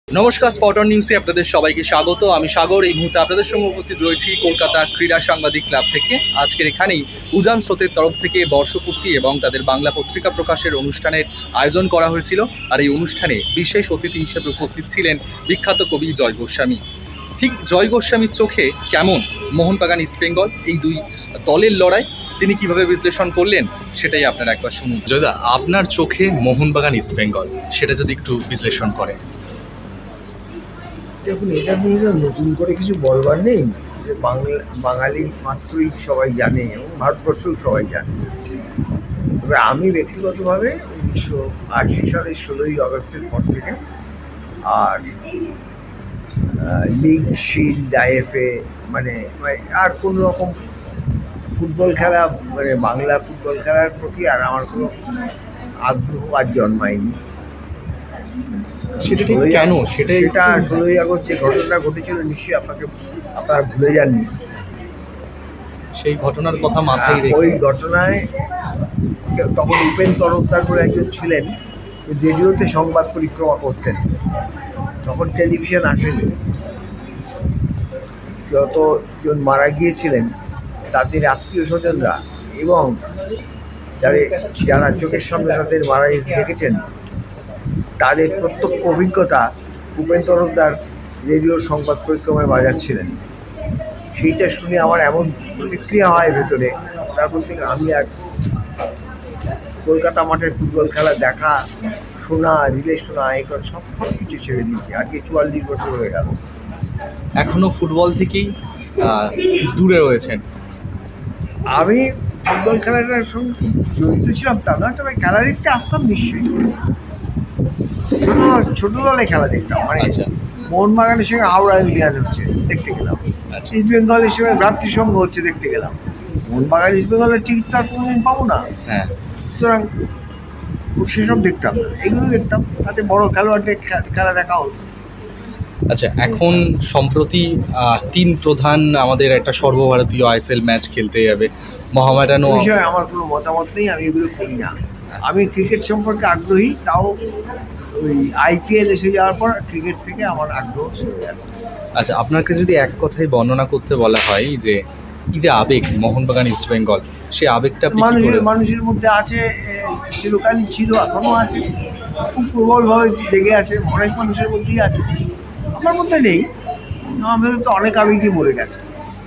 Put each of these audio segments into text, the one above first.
নমস্কার, spot on নিউজে আপনাদের সবাইকে স্বাগত। আমি সাগর। এই মুহূর্তে আপনাদের সঙ্গে উপস্থিত রয়েছি কলকাতা ক্রীড়া সাংবাদিক ক্লাব থেকে। আজকের এখানেই উজান স্রোতের তরফ থেকে বর্ষপূর্তি এবং তাদের বাংলা পত্রিকা প্রকাশের অনুষ্ঠানের আয়োজন করা হয়েছিল। আর এই অনুষ্ঠানে বিশেষ অতিথি হিসেবে উপস্থিত ছিলেন বিখ্যাত কবি জয় গোস্বামী। ঠিক জয় গোস্বামীর চোখে কেমন মোহনবাগান ইস্টবেঙ্গল এই দুই দলের লড়াই, তিনি কিভাবে বিশ্লেষণ করলেন সেটাই আপনারা একবার শুনুন। জয়দা, আপনার চোখে মোহনবাগান ইস্টবেঙ্গল সেটা যদি একটু বিশ্লেষণ করেন। দেখুন, এটা নিয়ে তো নতুন করে কিছু বলবার নেই, যে বাঙালি মাত্রই সবাই জানে এবং ভারতবর্ষও সবাই জানে। তবে আমি ব্যক্তিগতভাবে 1980 সালের 16ই আগস্টের পর থেকে আর লিগ, শিল্ড, আইএফএ মানে আর কোনো রকম ফুটবল খেলা বাংলা ফুটবল খেলার প্রতি আর আমার কোনো আগ্রহ আর জন্মায়নি। সেটা কেন? সেটা 16ই আগস্ট যে ঘটনাটা ঘটেছিল, নিশ্চয়ই আপনারা ভুলে যাননি সেই ঘটনার কথা মাথায় রেখে। ওই ঘটনায় তখন উপেন তরফদার বলে একজন ছিলেন, রেডিওতে সংবাদ পরিক্রমা করতেন। তখন টেলিভিশন আসেনি। যতজন মারা গিয়েছিলেন তাদের আত্মীয় স্বজনরা এবং যারা চোখের সামনে তাদের মারা দেখেছেন, তাদের প্রত্যক্ষ অভিজ্ঞতা উপেন তরফদার রেডিওর সংবাদ পরিক্রমায় বাজাচ্ছিলেন। সেইটা শুনে আমার এমন প্রতিক্রিয়া হয় ভেতরে, তারপর থেকে আমি আর কলকাতা মাঠের ফুটবল খেলা দেখা, শোনা, রিলে শোনা, এখন সব কিছু ছেড়ে দিয়েছি। আজকে 44 বছর হয়ে গেল। এখনো ফুটবল থেকেই দূরে রয়েছেন। আমি ফুটবল খেলাটার সঙ্গে জড়িত ছিলাম তা না, তবে খেলা দেখতে আসতাম নিশ্চয়ই। ছোট দলে খেলা দেখতাম, মোহনবাগানের সঙ্গে হাওড়া ইন্ডিয়ান হচ্ছে দেখতে গেলাম, ইস্ট বেঙ্গলের সঙ্গে ভ্রাতৃসংঘ হচ্ছে দেখতে গেলাম। মোহনবাগান ইস্ট বেঙ্গলের টিকিট তো আর কোনোদিন পাবো না, সুতরাং সেসব দেখতাম না, এগুলো দেখতাম। তাতে বড় খেলোয়াড়দের খেলা দেখা হতো। আচ্ছা, এখন সম্প্রতি তিন প্রধান আমাদের একটা সর্বভারতীয় আইএসএল ম্যাচ খেলতে যাবে। মোহামেডানও বিষয়ে আমার কোনো মতামত নেই, আমি এগুলো করি না। আমি ক্রিকেট সম্পর্কে আগ্রহী, তাও ওই আইপিএল এসে যাওয়ার পর ক্রিকেট থেকে আমার আগ্রহ চলে গেছে। আচ্ছা, আপনাকে যদি এক কথায় বর্ণনা করতে বলা হয় যে এই যে আবেগ মোহনবাগান ইস্টবেঙ্গল, সেই আবেগটা মানুষের মধ্যে আছে, চিরকালই ছিল, এখনও আছে, খুব প্রবলভাবে জেগে আছে, অনেক মানুষের মধ্যেই আছে। আমার মধ্যে নেই, আমাদের তো অনেক আবেগই মরে গেছে,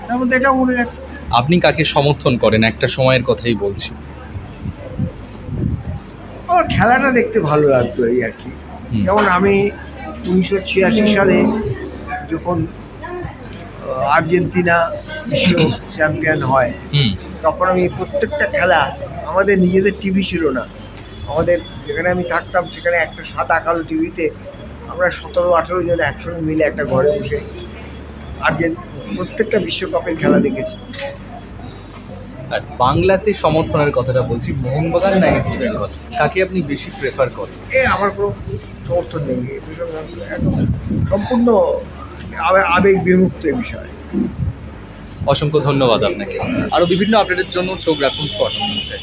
তার মধ্যে এটাও মরে গেছে। আপনি কাকে সমর্থন করেন? একটা সময়ের কথাই বলছি। আমার খেলাটা দেখতে ভালো লাগতো, এই আর কি। যেমন আমি 1986 সালে যখন আর্জেন্টিনা বিশ্ব চ্যাম্পিয়ন হয়, তখন আমি প্রত্যেকটা খেলা, আমাদের নিজেদের টিভি ছিল না, আমাদের যেখানে আমি থাকতাম সেখানে একটা সাদা কালো টিভিতে আমরা 17-18 জন একসঙ্গে মিলে একটা ঘরে বসে প্রত্যেকটা বিশ্বকাপের খেলা দেখেছি। আর বাংলাতে সমর্থনের কথাটা বলছি, মোহনবাগান না ইস্ট বেঙ্গল, কাকে আপনি বেশি প্রেফার করেন? আমার কোনো সমর্থন নেই, একদম সম্পূর্ণ আবেগ বিমুক্ত বিষয়। অসংখ্য ধন্যবাদ আপনাকে। আরও বিভিন্ন আপডেটের জন্য চোখ রাখুন স্পট অন নিউজে।